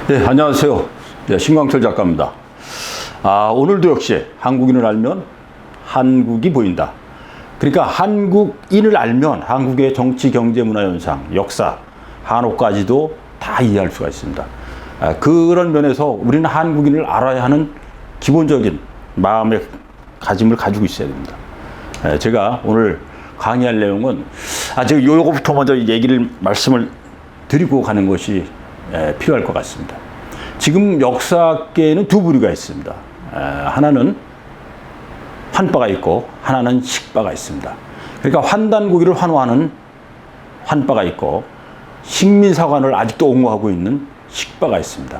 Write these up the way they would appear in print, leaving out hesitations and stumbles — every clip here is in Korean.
네, 안녕하세요. 네, 신광철 작가입니다. 오늘도 역시 한국인을 알면 한국이 보인다. 그러니까 한국인을 알면 한국의 정치, 경제, 문화 현상, 역사, 한옥까지도 다 이해할 수가 있습니다. 그런 면에서 우리는 한국인을 알아야 하는 기본적인 마음의 가짐을 가지고 있어야 됩니다. 제가 오늘 강의할 내용은 제가 요거부터 먼저 말씀을 드리고 가는 것이 필요할 것 같습니다. 지금 역사계에는 두 부류가 있습니다. 하나는 환빠가 있고 하나는 식빠가 있습니다. 그러니까 환단고기를 환호하는 환빠가 있고 식민사관을 아직도 옹호하고 있는 식빠가 있습니다.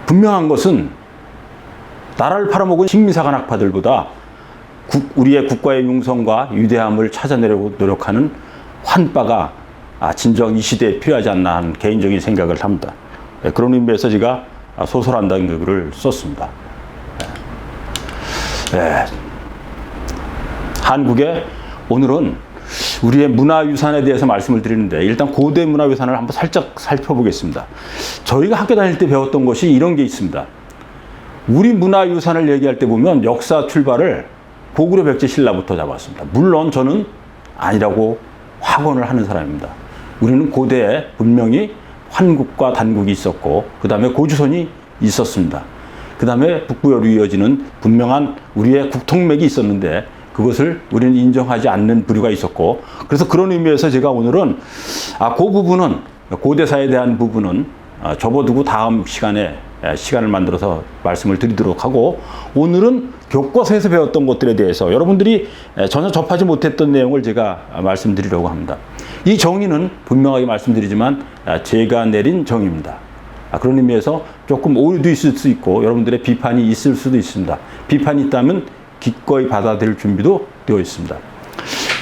분명한 것은 나라를 팔아먹은 식민사관 학파들보다 우리의 국가의 융성과 위대함을 찾아내려고 노력하는 환빠가 진정 이 시대에 필요하지 않나 하는 개인적인 생각을 합니다. 그런 의미에서 제가 소설한다는 글을 썼습니다. 한국의 오늘은 우리의 문화유산에 대해서 말씀을 드리는데 일단 고대 문화유산을 한번 살짝 살펴보겠습니다. 저희가 학교 다닐 때 배웠던 것이 이런 게 있습니다. 우리 문화유산을 얘기할 때 보면 역사 출발을 고구려 백제 신라부터 잡았습니다. 물론 저는 아니라고 확언을 하는 사람입니다. 우리는 고대에 분명히 환국과 단국이 있었고 그 다음에 고주선이 있었습니다. 그 다음에 북부여로 이어지는 분명한 우리의 국통맥이 있었는데 그것을 우리는 인정하지 않는 부류가 있었고 그래서 그런 의미에서 제가 오늘은 그 부분은 고대사에 대한 부분은 접어두고 다음 시간에 시간을 만들어서 말씀을 드리도록 하고 오늘은 교과서에서 배웠던 것들에 대해서 여러분들이 전혀 접하지 못했던 내용을 제가 말씀드리려고 합니다. 이 정의는 분명하게 말씀드리지만 제가 내린 정의입니다. 그런 의미에서 조금 오류도 있을 수 있고 여러분들의 비판이 있을 수도 있습니다. 비판이 있다면 기꺼이 받아들일 준비도 되어 있습니다.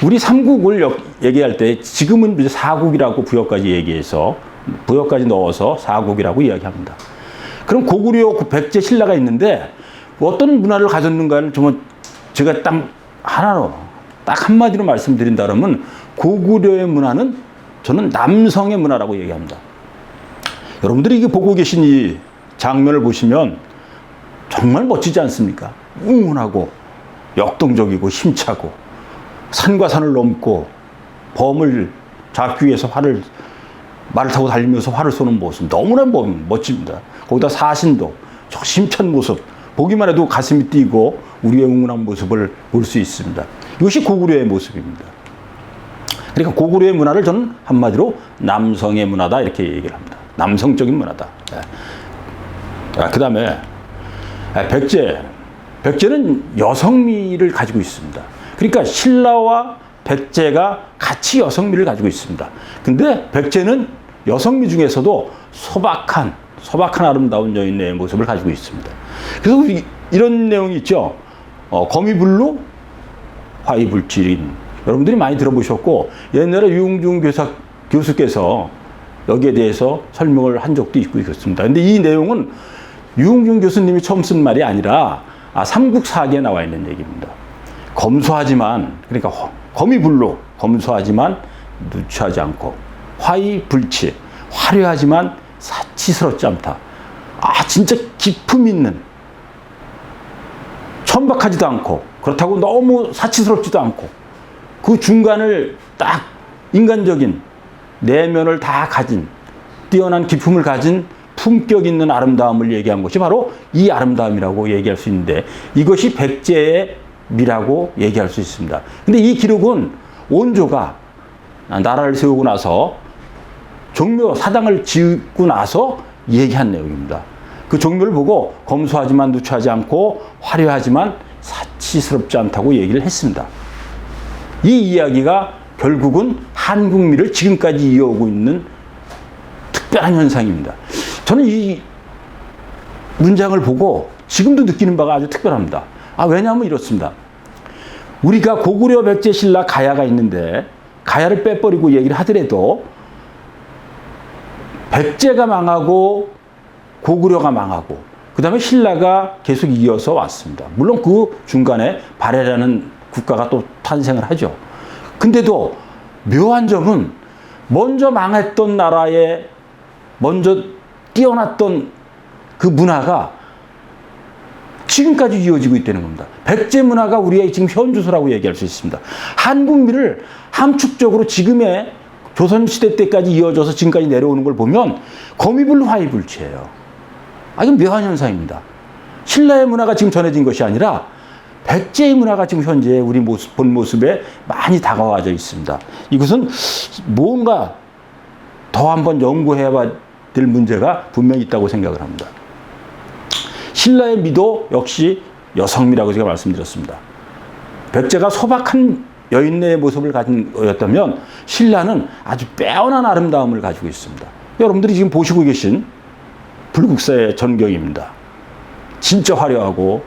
우리 삼국을 얘기할 때 지금은 이제 사국이라고 부여까지 넣어서 사국이라고 이야기합니다. 그럼 고구려 백제 신라가 있는데 어떤 문화를 가졌는가를 제가 딱 한마디로 말씀드린다 그러면 고구려의 문화는 저는 남성의 문화라고 얘기합니다. 여러분들이 이게 보고 계신 이 장면을 보시면 정말 멋지지 않습니까? 웅운하고 역동적이고 힘차고 산과 산을 넘고 범을 잡기 위해서 말을 타고 달리면서 활을 쏘는 모습 너무나 멋집니다. 거기다 사신도 저 힘찬 모습 보기만 해도 가슴이 뛰고 우리의 웅운한 모습을 볼 수 있습니다. 이것이 고구려의 모습입니다. 그러니까 고구려의 문화를 저는 한마디로 남성의 문화다 이렇게 얘기를 합니다. 남성적인 문화다. 그 다음에 백제는 여성미를 가지고 있습니다. 그러니까 신라와 백제가 같이 여성미를 가지고 있습니다. 근데 백제는 여성미 중에서도 소박한 아름다운 여인의 모습을 가지고 있습니다. 그래서 이런 내용이 있죠. 거미불로 화이불질인 여러분들이 많이 들어보셨고 옛날에 유흥중 교수께서 여기에 대해서 설명을 한 적도 있고 있었습니다. 근데 이 내용은 유흥중 교수님이 처음 쓴 말이 아니라 삼국사기에 나와 있는 얘기입니다. 검소하지만 그러니까 거미불로 검소하지만 누추하지 않고 화이불치 화려하지만 사치스럽지 않다. 진짜 기품 있는 천박하지도 않고 그렇다고 너무 사치스럽지도 않고 그 중간을 딱 인간적인 내면을 다 가진 뛰어난 기품을 가진 품격 있는 아름다움을 얘기한 것이 바로 이 아름다움이라고 얘기할 수 있는데 이것이 백제의 미라고 얘기할 수 있습니다. 근데 이 기록은 온조가 나라를 세우고 나서 종묘 사당을 짓고 나서 얘기한 내용입니다. 그 종묘를 보고 검소하지만 누추하지 않고 화려하지만 사치스럽지 않다고 얘기를 했습니다. 이 이야기가 결국은 한국미를 지금까지 이어오고 있는 특별한 현상입니다. 저는 이 문장을 보고 지금도 느끼는 바가 아주 특별합니다. 왜냐하면 이렇습니다. 우리가 고구려 백제 신라 가야가 있는데 가야를 빼버리고 얘기를 하더라도 백제가 망하고 고구려가 망하고 그 다음에 신라가 계속 이어서 왔습니다. 물론 그 중간에 발해라는 국가가 또 탄생을 하죠. 근데도 묘한 점은 먼저 망했던 나라에 먼저 뛰어났던 그 문화가 지금까지 이어지고 있다는 겁니다. 백제 문화가 우리의 지금 현주소라고 얘기할 수 있습니다. 한국미를 함축적으로 지금의 조선시대 때까지 이어져서 지금까지 내려오는 걸 보면 거미불화이불체예요. 이건 묘한 현상입니다. 신라의 문화가 지금 전해진 것이 아니라 백제의 문화가 지금 현재 우리 본 모습에 많이 다가와져 있습니다. 이것은 뭔가 더 한번 연구해봐야 될 문제가 분명히 있다고 생각을 합니다. 신라의 미도 역시 여성미라고 제가 말씀드렸습니다. 백제가 소박한 여인의 모습을 가진 거였다면 신라는 아주 빼어난 아름다움을 가지고 있습니다. 여러분들이 지금 보시고 계신 불국사의 전경입니다. 진짜 화려하고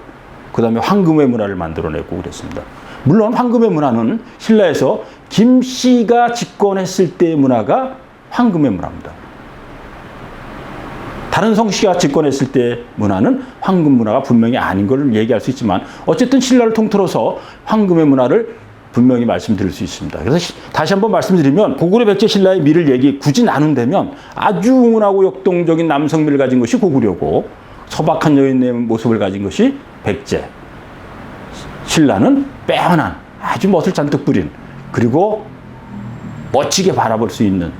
그 다음에 황금의 문화를 만들어내고 그랬습니다. 물론 황금의 문화는 신라에서 김씨가 집권했을 때의 문화가 황금의 문화입니다. 다른 성씨가 집권했을 때의 문화는 황금 문화가 분명히 아닌 걸 얘기할 수 있지만 어쨌든 신라를 통틀어서 황금의 문화를 분명히 말씀드릴 수 있습니다. 그래서 다시 한번 말씀드리면 고구려 백제 신라의 미를 굳이 나눈다면 아주 웅은하고 역동적인 남성미를 가진 것이 고구려고 소박한 여인의 모습을 가진 것이 백제. 신라는 빼어난 아주 멋을 잔뜩 부린 그리고 멋지게 바라볼 수 있는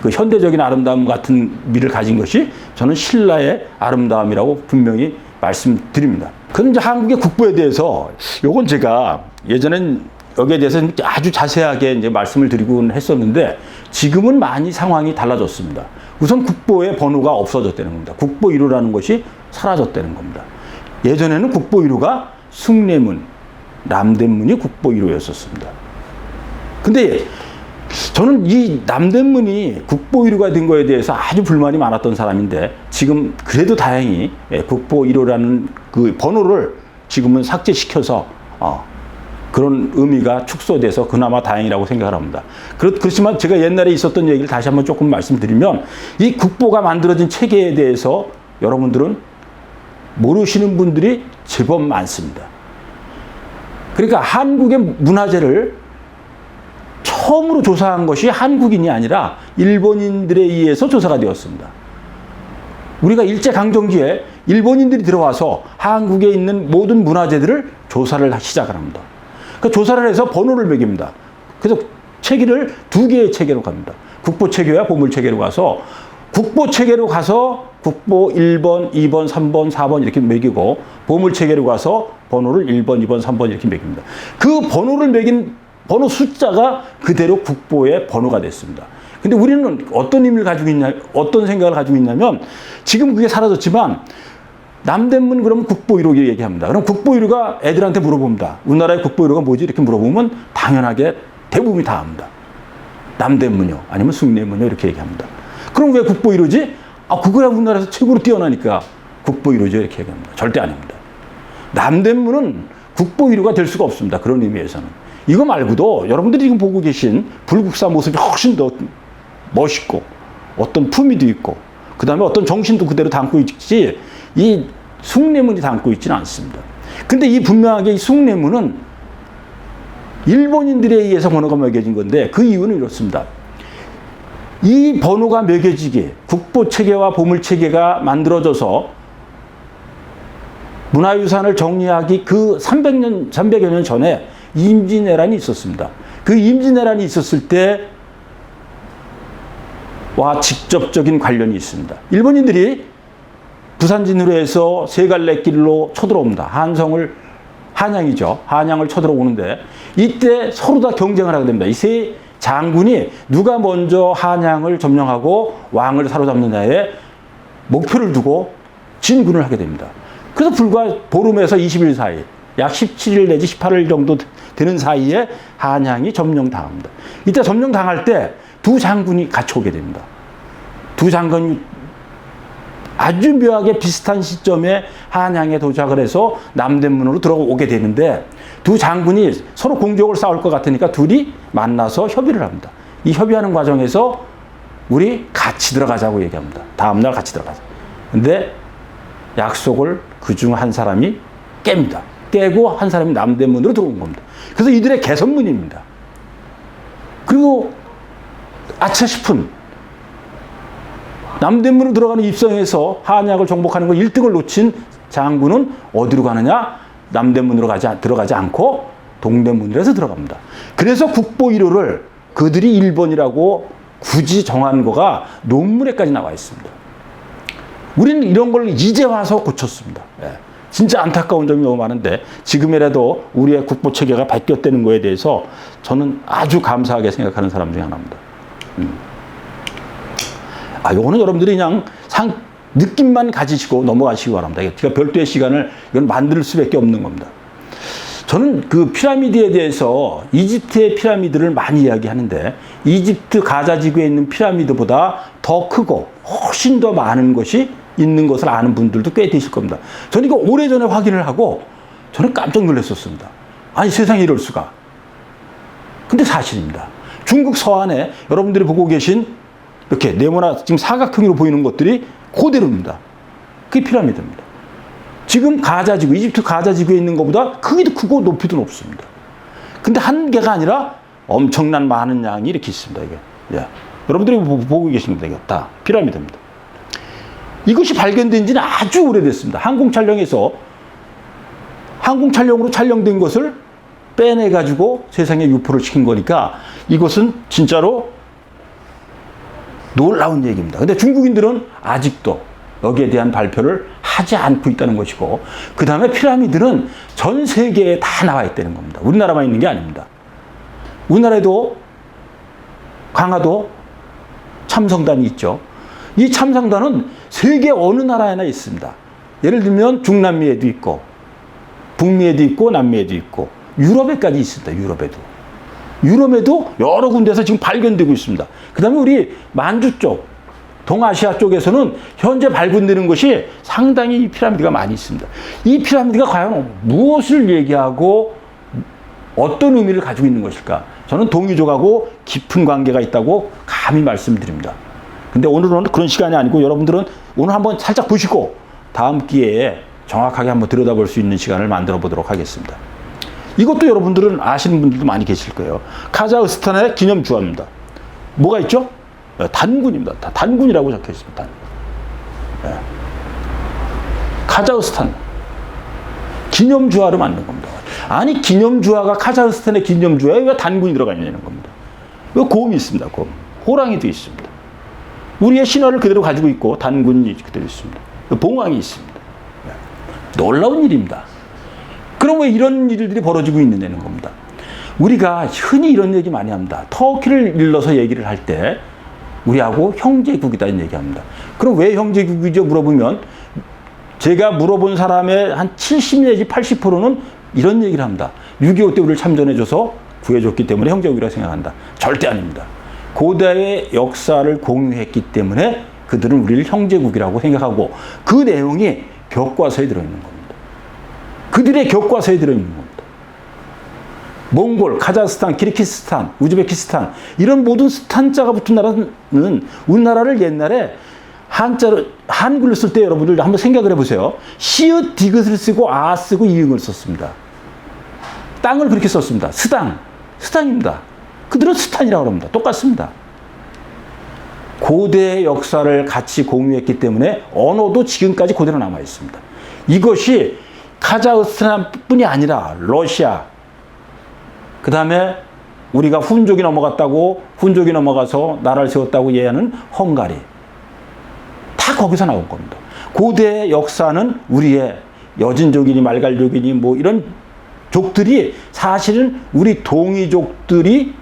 그 현대적인 아름다움 같은 미를 가진 것이 저는 신라의 아름다움이라고 분명히 말씀드립니다. 그런데 한국의 국보에 대해서 요건 제가 예전엔 여기에 대해서 아주 자세하게 이제 말씀을 드리곤 했었는데 지금은 많이 상황이 달라졌습니다. 우선 국보에 번호가 없어졌다는 겁니다. 국보 1호라는 것이 사라졌다는 겁니다. 예전에는 국보 1호가 숭례문, 남대문이 국보 1호였었습니다. 근데 저는 이 남대문이 국보 1호가 된 거에 대해서 아주 불만이 많았던 사람인데 지금 그래도 다행히 국보 1호라는 그 번호를 지금은 삭제시켜서 그런 의미가 축소돼서 그나마 다행이라고 생각을 합니다. 그렇지만 제가 옛날에 있었던 얘기를 다시 한번 조금 말씀드리면 이 국보가 만들어진 체계에 대해서 여러분들은 모르시는 분들이 제법 많습니다. 그러니까 한국의 문화재를 처음으로 조사한 것이 한국인이 아니라 일본인들에 의해서 조사가 되었습니다. 우리가 일제강점기에 일본인들이 들어와서 한국에 있는 모든 문화재들을 조사를 시작을 합니다. 그 조사를 해서 번호를 매깁니다. 그래서 체계를 두 개의 체계로 갑니다. 국보 체계와 보물 체계로 가서 국보 체계로 가서 국보 1번, 2번, 3번, 4번 이렇게 매기고 보물 체계로 가서 번호를 1번, 2번, 3번 이렇게 매깁니다. 그 번호를 매긴 번호 숫자가 그대로 국보의 번호가 됐습니다. 근데 우리는 어떤 의미를 가지고 있냐, 어떤 생각을 가지고 있냐면 지금 그게 사라졌지만 남대문 그러면 국보 1호 얘기합니다. 그럼 국보 1호가 애들한테 물어봅니다. 우리나라의 국보 1호가 뭐지? 이렇게 물어보면 당연하게 대부분이 다 압니다. 남대문이요. 아니면 숭례문이요. 이렇게 얘기합니다. 그럼 왜 국보 1호지? 그거야 우리나라에서 최고로 뛰어나니까 국보 1호죠. 이렇게 얘기합니다. 절대 아닙니다. 남대문은 국보 1호가 될 수가 없습니다. 그런 의미에서는. 이거 말고도 여러분들이 지금 보고 계신 불국사 모습이 훨씬 더 멋있고 어떤 품위도 있고 그 다음에 어떤 정신도 그대로 담고 있지 이 숭례문이 담고 있지는 않습니다. 근데 이 분명하게 이 숭례문은 일본인들에 의해서 번호가 매겨진 건데 그 이유는 이렇습니다. 이 번호가 매겨지기 국보 체계와 보물 체계가 만들어져서 문화유산을 정리하기 그 300여 년 전에 임진왜란이 있었습니다. 그 임진왜란이 있었을 때와 직접적인 관련이 있습니다. 일본인들이 부산진으로 해서 세 갈래 길로 쳐들어옵니다. 한양이죠. 한양을 쳐들어오는데 이때 서로 다 경쟁을 하게 됩니다. 이 세 장군이 누가 먼저 한양을 점령하고 왕을 사로잡느냐에 목표를 두고 진군을 하게 됩니다. 그래서 불과 보름에서 20일 사이, 약 17일 내지 18일 정도 되는 사이에 한양이 점령당합니다. 이때 점령당할 때 두 장군이 같이 오게 됩니다. 두 장군이 아주 묘하게 비슷한 시점에 한양에 도착을 해서 남대문으로 들어오게 되는데 두 장군이 서로 공적을 싸울 것 같으니까 둘이 만나서 협의를 합니다. 이 협의하는 과정에서 우리 같이 들어가자고 얘기합니다. 다음날 같이 들어가자. 근데 약속을 그중 한 사람이 깹니다. 깨고 한 사람이 남대문으로 들어온 겁니다. 그래서 이들의 개선문입니다. 그리고 아차 싶은 남대문으로 들어가는 입성에서 한약을 정복하는 거 1등을 놓친 장군은 어디로 가느냐? 남대문으로 들어가지 않고 동대문으로 들어갑니다. 그래서 국보 1호를 그들이 1번이라고 굳이 정한 거가 논문에까지 나와 있습니다. 우리는 이런 걸 이제 와서 고쳤습니다. 진짜 안타까운 점이 너무 많은데 지금이라도 우리의 국보 체계가 바뀌었다는 거에 대해서 저는 아주 감사하게 생각하는 사람 중에 하나입니다. 요거는 여러분들이 그냥 느낌만 가지시고 넘어가시기 바랍니다. 제가 별도의 시간을 이건 만들 수밖에 없는 겁니다. 저는 그 피라미드에 대해서 이집트의 피라미드를 많이 이야기하는데 이집트 가자지구에 있는 피라미드보다 더 크고 훨씬 더 많은 것이 있는 것을 아는 분들도 꽤 되실 겁니다. 저는 이거 오래전에 확인을 하고 저는 깜짝 놀랐었습니다. 아니 세상에 이럴 수가. 근데 사실입니다. 중국 서안에 여러분들이 보고 계신 이렇게 네모나 지금 사각형으로 보이는 것들이 그대로입니다. 그게 피라미드입니다. 지금 가자지구, 이집트 가자지구에 있는 것보다 크기도 크고 높이도 높습니다. 근데 한 개가 아니라 엄청난 많은 양이 이렇게 있습니다. 이게. 여러분들이 보고 계신 겁니다. 이게 다 피라미드입니다. 이것이 발견된 지는 아주 오래됐습니다. 항공 촬영으로 촬영된 것을 빼내가지고 세상에 유포를 시킨 거니까 이것은 진짜로 놀라운 얘기입니다. 근데 중국인들은 아직도 여기에 대한 발표를 하지 않고 있다는 것이고, 그 다음에 피라미드는 전 세계에 다 나와 있다는 겁니다. 우리나라만 있는 게 아닙니다. 우리나라에도 강화도 참성단이 있죠. 이 참성단은 세계 어느 나라에나 있습니다. 예를 들면 중남미에도 있고, 북미에도 있고, 남미에도 있고, 유럽에까지 있습니다. 유럽에도 여러 군데에서 지금 발견되고 있습니다. 그 다음에 우리 만주 쪽, 동아시아 쪽에서는 현재 발견되는 것이 상당히 이 피라미드가 많이 있습니다. 이 피라미드가 과연 무엇을 얘기하고 어떤 의미를 가지고 있는 것일까? 저는 동이족하고 깊은 관계가 있다고 감히 말씀드립니다. 근데 오늘은 그런 시간이 아니고 여러분들은 오늘 한번 살짝 보시고 다음 기회에 정확하게 한번 들여다볼 수 있는 시간을 만들어 보도록 하겠습니다. 이것도 여러분들은 아시는 분들도 많이 계실 거예요. 카자흐스탄의 기념주화입니다. 뭐가 있죠? 단군입니다. 단군이라고 적혀 있습니다. 카자흐스탄 기념주화를 만든 겁니다. 아니 기념주화가 카자흐스탄의 기념주화에 왜 단군이 들어가 있냐는 겁니다. 왜 곰이 있습니다. 곰. 호랑이도 있습니다. 우리의 신화를 그대로 가지고 있고 단군이 그대로 있습니다. 봉황이 있습니다. 놀라운 일입니다. 그럼 왜 이런 일들이 벌어지고 있느냐는 겁니다. 우리가 흔히 이런 얘기 많이 합니다. 터키를 일러서 얘기를 할 때 우리하고 형제국이다 이런 얘기합니다. 그럼 왜 형제국이죠? 물어보면 제가 물어본 사람의 한 70 내지 80%는 이런 얘기를 합니다. 6.25 때 우리를 참전해줘서 구해줬기 때문에 형제국이라고 생각한다. 절대 아닙니다. 고대의 역사를 공유했기 때문에 그들은 우리를 형제국이라고 생각하고 그 내용이 교과서에 들어있는 겁니다. 그들의 교과서에 들어있는 겁니다. 몽골, 카자흐스탄, 키르기스탄, 우즈베키스탄 이런 모든 스탄자가 붙은 나라는 우리나라를 옛날에 한글을 쓸 때 여러분들 한번 생각을 해보세요. 시읒, 디귿을 쓰고 아 쓰고 이응을 썼습니다. 땅을 그렇게 썼습니다. 스당입니다. 그들은 스탄이라고 합니다. 똑같습니다. 고대의 역사를 같이 공유했기 때문에 언어도 지금까지 그대로 남아 있습니다. 이것이 카자흐스탄뿐이 아니라 러시아, 그 다음에 우리가 훈족이 넘어가서 나라를 세웠다고 얘기하는 헝가리, 다 거기서 나온 겁니다. 고대의 역사는 우리의 여진족이니 말갈족이니 뭐 이런 족들이 사실은 우리 동이족들이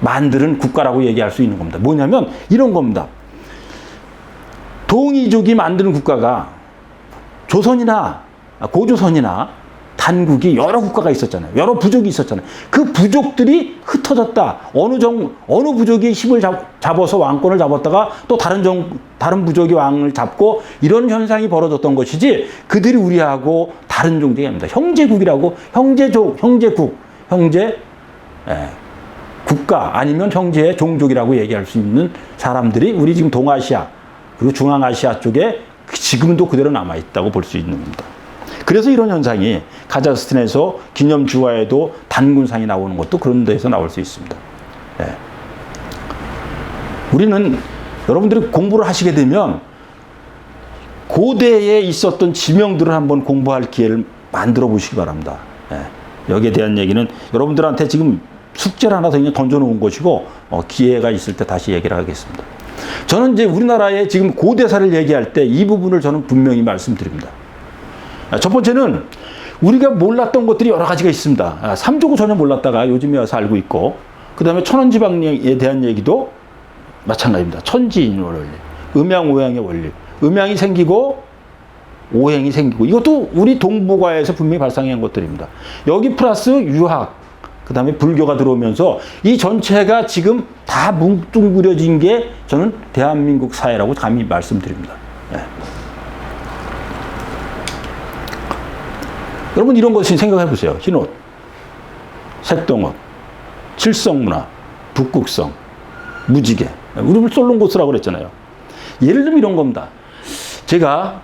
만드는 국가라고 얘기할 수 있는 겁니다. 뭐냐면 이런 겁니다. 동이족이 만드는 국가가 고조선이나 단국이 여러 국가가 있었잖아요. 여러 부족이 있었잖아요. 그 부족들이 흩어졌다. 어느 부족이 힘을 잡아서 왕권을 잡았다가 또 다른 부족이 왕을 잡고 이런 현상이 벌어졌던 것이지 그들이 우리하고 다른 종족이 아닙니다. 형제국이라고 국가 아니면 형제의 종족이라고 얘기할 수 있는 사람들이 우리 지금 동아시아 그리고 중앙아시아 쪽에 지금도 그대로 남아있다고 볼 수 있는 겁니다. 그래서 이런 현상이 카자흐스탄에서 기념주화에도 단군상이 나오는 것도 그런 데서 나올 수 있습니다. 예. 우리는 여러분들이 공부를 하시게 되면 고대에 있었던 지명들을 한번 공부할 기회를 만들어 보시기 바랍니다. 예. 여기에 대한 얘기는 여러분들한테 지금 숙제를 하나 더 그냥 던져놓은 것이고 기회가 있을 때 다시 얘기를 하겠습니다. 저는 이제 우리나라의 지금 고대사를 얘기할 때 이 부분을 저는 분명히 말씀드립니다. 첫 번째는 우리가 몰랐던 것들이 여러 가지가 있습니다. 삼조고 전혀 몰랐다가 요즘에 와서 알고 있고, 그 다음에 천원지방에 대한 얘기도 마찬가지입니다. 천지인의 원리, 음양오양의 원리, 음양이 생기고 오행이 생기고, 이것도 우리 동북아에서 분명히 발상한 것들입니다. 여기 플러스 유학, 그 다음에 불교가 들어오면서 이 전체가 지금 다 뭉뚱그려진 게 저는 대한민국 사회라고 감히 말씀드립니다. 네. 여러분 이런 것을 생각해 보세요. 흰옷, 색동옷, 칠성문화, 북극성, 무지개. 우리 솔롱고스라고 그랬잖아요. 예를 들면 이런 겁니다. 제가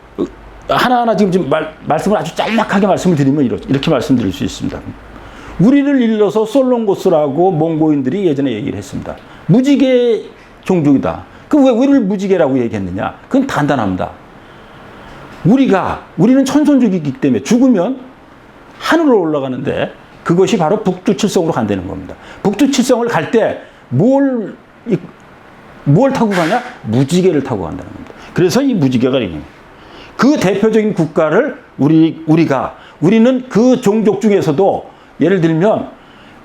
하나하나 지금 말씀을 아주 짤막하게 말씀을 드리면 이렇게 말씀드릴 수 있습니다. 우리를 일러서 솔롱고스라고 몽고인들이 예전에 얘기를 했습니다. 무지개 종족이다. 왜 우리를 무지개라고 얘기했느냐? 그건 간단합니다. 우리는 천손족이기 때문에 죽으면 하늘로 올라가는데 그것이 바로 북두칠성으로 간다는 겁니다. 북두칠성을 갈 때 뭘 타고 가냐? 무지개를 타고 간다는 겁니다. 그래서 이 무지개가 있는 그 대표적인 국가를 우리는 그 종족 중에서도 예를 들면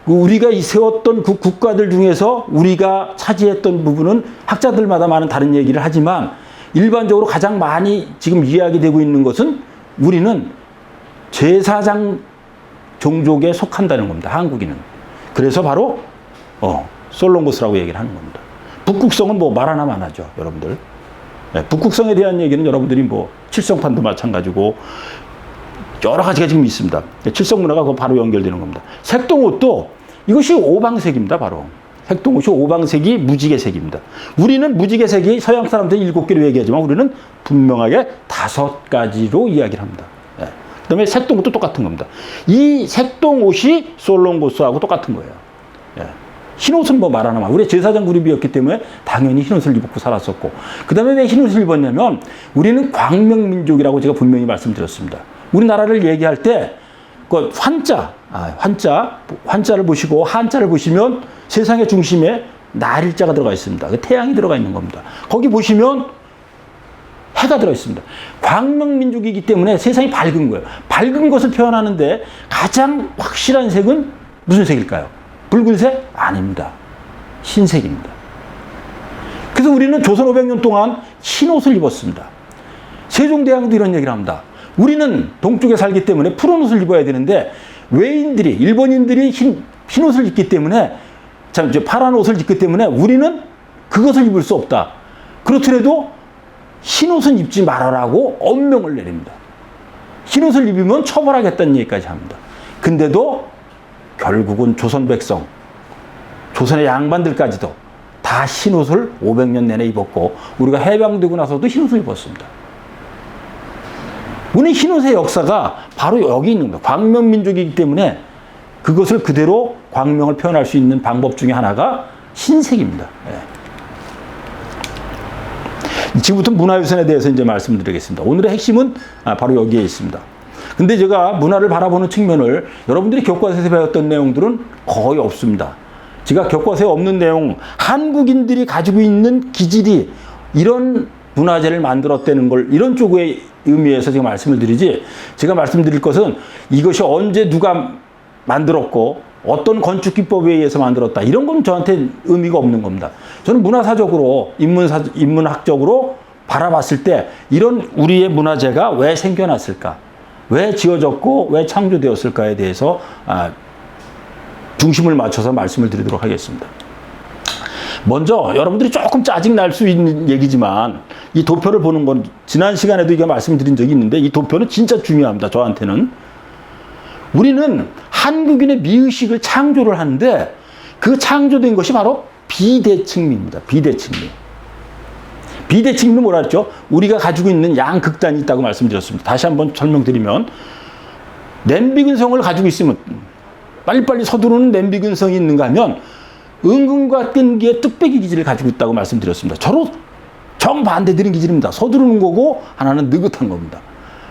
우리가 세웠던 그 국가들 중에서 우리가 차지했던 부분은 학자들마다 많은 다른 얘기를 하지만 일반적으로 가장 많이 지금 이야기되고 있는 것은 우리는 제사장 종족에 속한다는 겁니다. 한국인은. 그래서 바로 솔롱고스라고 얘기를 하는 겁니다. 북극성은 뭐 말 하나만 하죠, 여러분들. 네, 북극성에 대한 얘기는 여러분들이 뭐 칠성판도 마찬가지고 여러 가지가 지금 있습니다. 칠성문화가 바로 연결되는 겁니다. 색동옷도 이것이 오방색입니다, 바로. 색동옷이 오방색이 무지개색입니다. 우리는 무지개색이 서양 사람들이 7개로 얘기하지만 우리는 분명하게 5가지로 이야기를 합니다. 네. 그 다음에 색동옷도 똑같은 겁니다. 이 색동옷이 솔롱고스하고 똑같은 거예요. 네. 흰옷은 뭐 말 하나만. 우리 제사장 그룹이었기 때문에 당연히 흰옷을 입고 살았었고. 그 다음에 왜 흰옷을 입었냐면 우리는 광명민족이라고 제가 분명히 말씀드렸습니다. 우리나라를 얘기할 때 그 환자를 보시고 한자를 보시면 세상의 중심에 날일자가 들어가 있습니다. 그 태양이 들어가 있는 겁니다. 거기 보시면 해가 들어 있습니다. 광명민족이기 때문에 세상이 밝은 거예요. 밝은 것을 표현하는데 가장 확실한 색은 무슨 색일까요? 붉은색? 아닙니다. 흰색입니다. 그래서 우리는 조선 500년 동안 흰옷을 입었습니다. 세종대왕도 이런 얘기를 합니다. 우리는 동쪽에 살기 때문에 푸른 옷을 입어야 되는데 일본인들이 흰옷을 입기 때문에 파란 옷을 입기 때문에 우리는 그것을 입을 수 없다. 그렇더라도 흰옷은 입지 말아라고 엄명을 내립니다. 흰옷을 입으면 처벌하겠다는 얘기까지 합니다. 근데도 결국은 조선 백성, 조선의 양반들까지도 다 흰옷을 500년 내내 입었고 우리가 해방되고 나서도 흰옷을 입었습니다. 우리 흰옷의 역사가 바로 여기 있는 겁니다. 광명민족이기 때문에 그것을 그대로 광명을 표현할 수 있는 방법 중에 하나가 흰색입니다. 네. 지금부터 문화유산에 대해서 이제 말씀드리겠습니다. 오늘의 핵심은 바로 여기에 있습니다. 근데 제가 문화를 바라보는 측면을 여러분들이 교과서에서 배웠던 내용들은 거의 없습니다. 제가 교과서에 없는 내용, 한국인들이 가지고 있는 기질이 이런 문화재를 만들었다는 걸 이런 쪽의 의미에서 제가 말씀을 드리지, 제가 말씀드릴 것은 이것이 언제 누가 만들었고 어떤 건축 기법에 의해서 만들었다 이런 건 저한테 의미가 없는 겁니다. 저는 문화사적으로 인문학적으로 바라봤을 때 이런 우리의 문화재가 왜 생겨났을까, 왜 지어졌고 왜 창조되었을까에 대해서 중심을 맞춰서 말씀을 드리도록 하겠습니다. 먼저 여러분들이 조금 짜증 날 수 있는 얘기지만 이 도표를 보는 건 지난 시간에도 이게 말씀드린 적이 있는데 이 도표는 진짜 중요합니다. 저한테는. 우리는 한국인의 미의식을 창조를 하는데 그 창조된 것이 바로 비대칭미입니다. 비대칭미. 비대칭임은 뭐라 했죠? 우리가 가지고 있는 양극단이 있다고 말씀드렸습니다. 다시 한번 설명드리면 냄비근성을 가지고 있으면 빨리빨리 서두르는 냄비근성이 있는가 하면 은근과 끈기의 뚝배기 기질을 가지고 있다고 말씀드렸습니다. 서로 정반대되는 기질입니다. 서두르는 거고 하나는 느긋한 겁니다.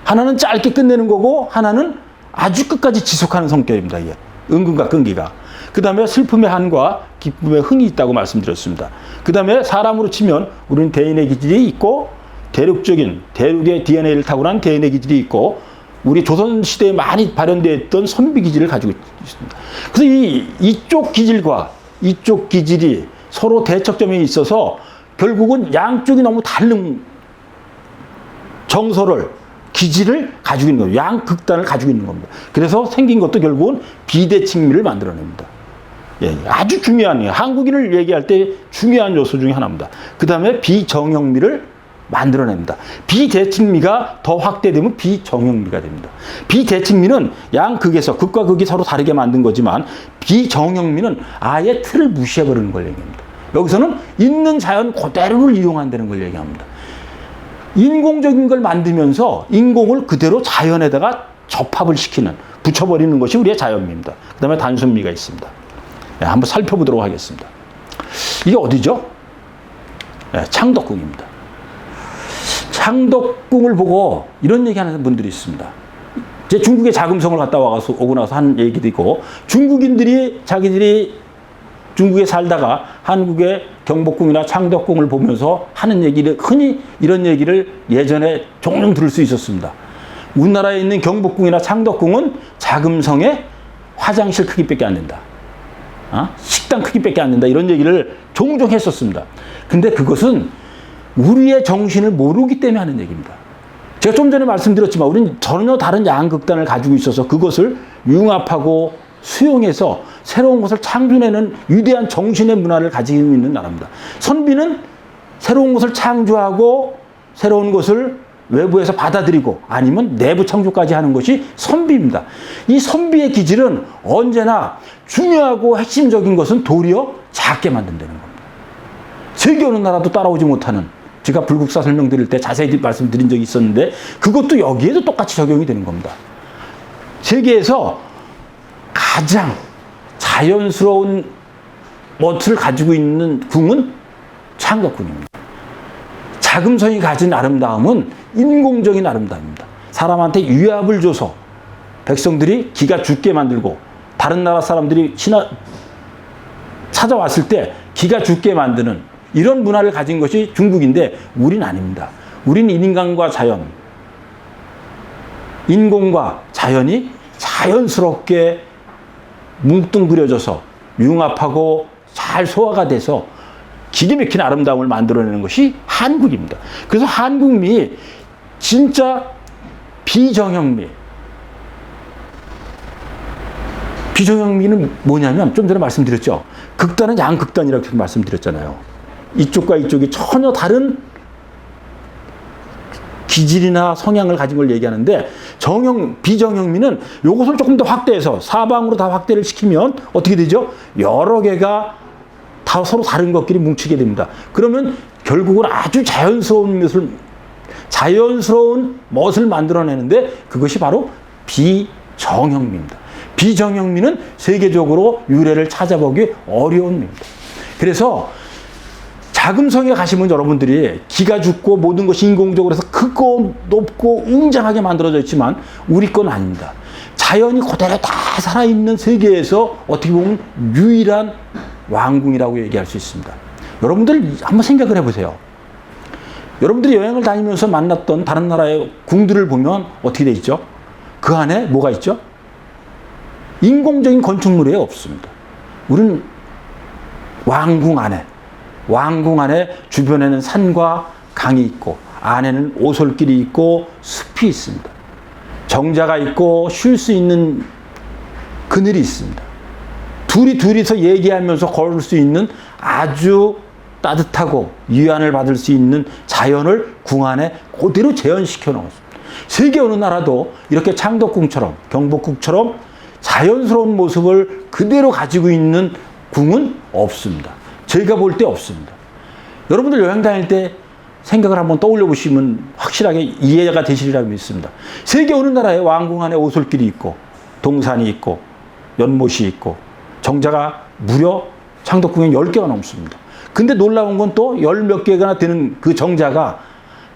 하나는 짧게 끝내는 거고 하나는 아주 끝까지 지속하는 성격입니다. 이게 은근과 끈기가. 그 다음에 슬픔의 한과 기쁨의 흥이 있다고 말씀드렸습니다. 그 다음에 사람으로 치면 우리는 대인의 기질이 있고 대륙의 DNA를 타고난 대인의 기질이 있고 우리 조선시대에 많이 발현되었던 선비 기질을 가지고 있습니다. 그래서 이쪽 기질과 이쪽 기질이 서로 대척점에 있어서 결국은 양쪽이 너무 다른 정서를 기질을 가지고 있는 거예요. 양극단을 가지고 있는 겁니다. 그래서 생긴 것도 결국은 비대칭미를 만들어냅니다. 예, 아주 중요한, 한국인을 얘기할 때 중요한 요소 중에 하나입니다. 그 다음에 비정형미를 만들어냅니다. 비대칭미가 더 확대되면 비정형미가 됩니다. 비대칭미는 양극에서 극과 극이 서로 다르게 만든 거지만 비정형미는 아예 틀을 무시해버리는 걸 얘기합니다. 여기서는 있는 자연 그대로를 이용한다는 걸 얘기합니다. 인공적인 걸 만들면서 인공을 그대로 자연에다가 접합을 시키는, 붙여버리는 것이 우리의 자연미입니다. 그 다음에 단순미가 있습니다. 네, 한번 살펴보도록 하겠습니다. 이게 어디죠? 네, 창덕궁입니다. 창덕궁을 보고 이런 얘기 하는 분들이 있습니다. 제 중국에 자금성을 갔다 오고 나서 한 얘기도 있고, 중국인들이 자기들이 중국에 살다가 한국의 경복궁이나 창덕궁을 보면서 하는 얘기를, 흔히 이런 얘기를 예전에 종종 들을 수 있었습니다. 우리나라에 있는 경복궁이나 창덕궁은 자금성의 화장실 크기밖에 안 된다. 식당 크기밖에 안 된다. 이런 얘기를 종종 했었습니다. 근데 그것은 우리의 정신을 모르기 때문에 하는 얘기입니다. 제가 좀 전에 말씀드렸지만 우리는 전혀 다른 양극단을 가지고 있어서 그것을 융합하고 수용해서 새로운 것을 창조해내는 위대한 정신의 문화를 가지고 있는 나라입니다. 선비는 새로운 것을 창조하고 새로운 것을 외부에서 받아들이고 아니면 내부 창조까지 하는 것이 선비입니다. 이 선비의 기질은 언제나 중요하고 핵심적인 것은 도리어 작게 만든다는 겁니다. 세계 어느 나라도 따라오지 못하는, 제가 불국사 설명드릴 때 자세히 말씀드린 적이 있었는데 그것도 여기에도 똑같이 적용이 되는 겁니다. 세계에서 가장 자연스러운 멋을 가지고 있는 궁은 창덕궁입니다. 자금성이 가진 아름다움은 인공적인 아름다움입니다. 사람한테 위압을 줘서 백성들이 기가 죽게 만들고 다른 나라 사람들이 찾아왔을 때 기가 죽게 만드는 이런 문화를 가진 것이 중국인데 우리는 아닙니다. 우리는 인간과 자연, 인공과 자연이 자연스럽게 뭉뚱그려져서 융합하고 잘 소화가 돼서 기가 막힌 아름다움을 만들어내는 것이 한국입니다. 그래서 한국미, 진짜 비정형미. 비정형미는 뭐냐면 좀 전에 말씀드렸죠. 극단은 양극단이라고 말씀드렸잖아요. 이쪽과 이쪽이 전혀 다른 기질이나 성향을 가진 걸 얘기하는데 비정형미는 이것을 조금 더 확대해서 사방으로 다 확대를 시키면 어떻게 되죠? 여러 개가 다 서로 다른 것끼리 뭉치게 됩니다. 그러면 결국은 아주 자연스러운 멋을 만들어내는데 그것이 바로 비정형미입니다. 비정형미는 세계적으로 유래를 찾아보기 어려운 미입니다. 그래서 자금성에 가시면 여러분들이 기가 죽고 모든 것이 인공적으로 해서 크고 높고 웅장하게 만들어져 있지만 우리 건 아닙니다. 자연이 그대로 다 살아있는 세계에서 어떻게 보면 유일한 왕궁이라고 얘기할 수 있습니다. 여러분들 한번 생각을 해보세요. 여러분들이 여행을 다니면서 만났던 다른 나라의 궁들을 보면 어떻게 돼 있죠? 그 안에 뭐가 있죠? 인공적인 건축물이 없습니다. 우리는 왕궁 안에 주변에는 산과 강이 있고 안에는 오솔길이 있고 숲이 있습니다. 정자가 있고 쉴 수 있는 그늘이 있습니다. 둘이서 얘기하면서 걸을 수 있는 아주 따뜻하고 위안을 받을 수 있는 자연을 궁 안에 그대로 재현시켜 놓았습니다. 세계 어느 나라도 이렇게 창덕궁처럼 경복궁처럼 자연스러운 모습을 그대로 가지고 있는 궁은 없습니다. 저희가 볼 때 없습니다. 여러분들 여행 다닐 때 생각을 한번 떠올려 보시면 확실하게 이해가 되시리라고 믿습니다. 세계 어느 나라에 왕궁 안에 오솔길이 있고 동산이 있고 연못이 있고 정자가 무려 창덕궁에 10개가 넘습니다. 근데 놀라운 건 또 열 몇 개가 되는 그 정자가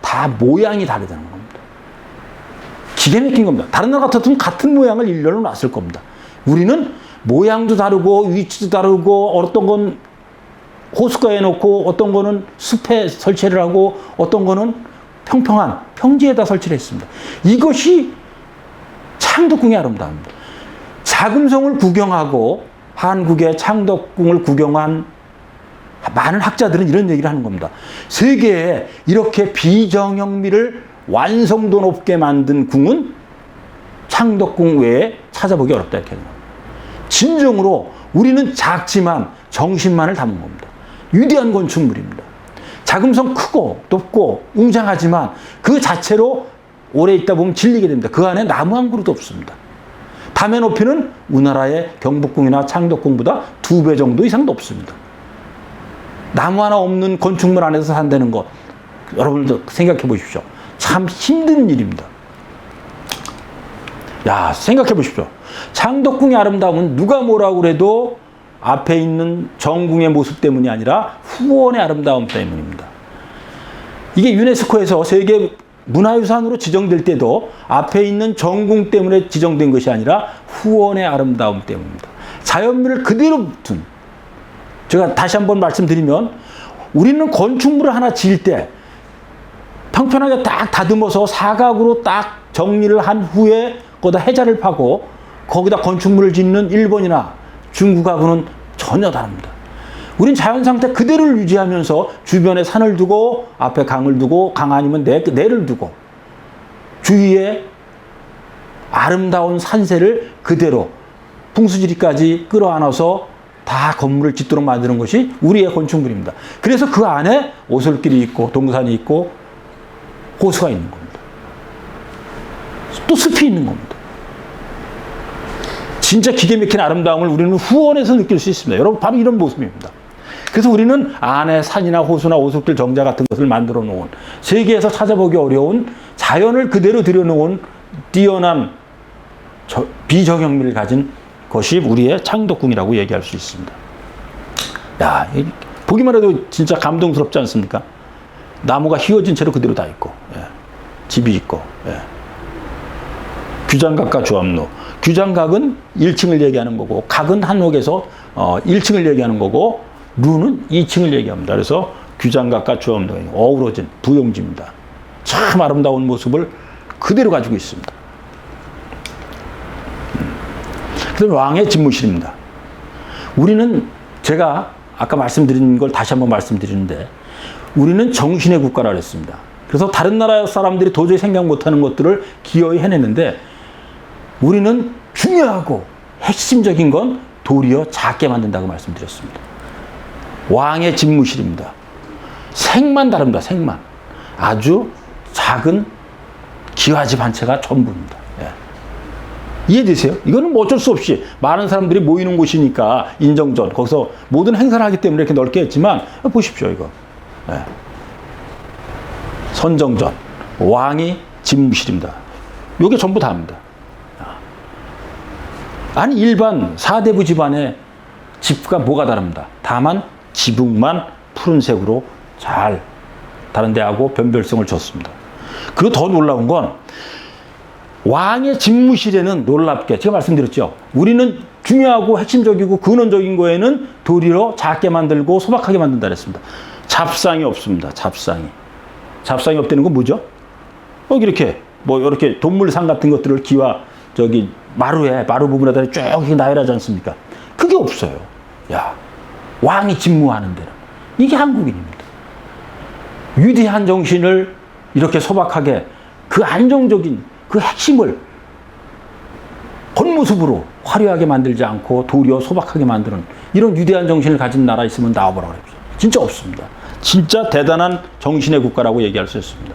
다 모양이 다르다는 겁니다. 기가 막힌 겁니다. 다른 나라 같았으면 같은 모양을 일렬로 놨을 겁니다. 우리는 모양도 다르고 위치도 다르고 어떤 건 호숫가에 놓고 어떤 거는 숲에 설치를 하고 어떤 거는 평평한 평지에다 설치를 했습니다. 이것이 창덕궁의 아름다움입니다. 자금성을 구경하고 한국의 창덕궁을 구경한 많은 학자들은 이런 얘기를 하는 겁니다. 세계에 이렇게 비정형미를 완성도 높게 만든 궁은 창덕궁 외에 찾아보기 어렵다 이렇게 하는 겁니다. 진정으로 우리는 작지만 정신만을 담은 겁니다. 위대한 건축물입니다. 자금성 크고 높고 웅장하지만 그 자체로 오래 있다 보면 질리게 됩니다. 그 안에 나무 한 그루도 없습니다. 담의 높이는 우리나라의 경복궁이나 창덕궁보다 2배 정도 이상 높습니다. 나무 하나 없는 건축물 안에서 산다는 것 여러분들 생각해 보십시오. 참 힘든 일입니다. 야, 생각해 보십시오. 창덕궁의 아름다움은 누가 뭐라고 그래도 앞에 있는 정궁의 모습 때문이 아니라 후원의 아름다움 때문입니다. 이게 유네스코에서 세계 문화유산으로 지정될 때도 앞에 있는 정궁 때문에 지정된 것이 아니라 후원의 아름다움 때문입니다. 자연미를 그대로 둔, 제가 다시 한번 말씀드리면 우리는 건축물을 하나 지을 때 평평하게 딱 다듬어서 사각으로 딱 정리를 한 후에 거기다 해자를 파고 거기다 건축물을 짓는 일본이나 중국하고는 전혀 다릅니다. 우린 자연 상태 그대로를 유지하면서 주변에 산을 두고 앞에 강을 두고 강 아니면 내를 두고 주위에 아름다운 산세를 그대로 풍수지리까지 끌어안아서 다 건물을 짓도록 만드는 것이 우리의 건축물입니다. 그래서 그 안에 오솔길이 있고 동산이 있고 호수가 있는 겁니다. 또 숲이 있는 겁니다. 진짜 기가 막힌 아름다움을 우리는 후원에서 느낄 수 있습니다. 여러분, 바로 이런 모습입니다. 그래서 우리는 안에 산이나 호수나 오솔길 정자 같은 것을 만들어 놓은 세계에서 찾아보기 어려운 자연을 그대로 들여놓은 뛰어난 비정형미를 가진 것이 우리의 창덕궁이라고 얘기할 수 있습니다. 야, 보기만 해도 진짜 감동스럽지 않습니까? 나무가 휘어진 채로 그대로 다 있고, 예. 집이 있고, 예. 규장각과 조합로. 규장각은 1층을 얘기하는 거고, 각은 한옥에서 1층을 얘기하는 거고, 루는 2층을 얘기합니다. 그래서 규장각과 조합로가 어우러진 부용지입니다. 참 아름다운 모습을 그대로 가지고 있습니다. 그다음 왕의 집무실입니다. 우리는 제가 아까 말씀드린 걸 다시 한번 말씀드리는데 우리는 정신의 국가라 그랬습니다. 그래서 다른 나라 사람들이 도저히 생각 못하는 것들을 기어이 해내는데 우리는 중요하고 핵심적인 건 도리어 작게 만든다고 말씀드렸습니다. 왕의 집무실입니다. 색만 다릅니다. 색만. 아주 작은 기와집 한 채가 전부입니다. 예. 이해되세요? 이거는 뭐 어쩔 수 없이 많은 사람들이 모이는 곳이니까 인정전 거기서 모든 행사를 하기 때문에 이렇게 넓게 했지만 보십시오 이거. 예. 선정전 왕이 집무실입니다. 이게 전부 다입니다. 아니 일반 사대부 집안의 집과 뭐가 다릅니다. 다만 지붕만 푸른색으로 잘 다른 데하고 변별성을 줬습니다. 그리고 더 놀라운 건 왕의 집무실에는 놀랍게 제가 말씀드렸죠. 우리는 중요하고 핵심적이고 근원적인 거에는 도리어 작게 만들고 소박하게 만든다 그랬습니다. 잡상이 없습니다. 잡상이 없다는 건 뭐죠? 여기 이렇게 뭐 이렇게 동물상 같은 것들을 기와 저기 마루 부분에다 쭉 나열하지 않습니까? 그게 없어요. 야, 왕이 집무하는 데는 이게 한국인입니다. 위대한 정신을 이렇게 소박하게 그 안정적인 그 핵심을 겉모습으로 화려하게 만들지 않고 도리어 소박하게 만드는 이런 위대한 정신을 가진 나라 있으면 나와보라고 그랬죠. 진짜 없습니다. 진짜 대단한 정신의 국가라고 얘기할 수 있습니다.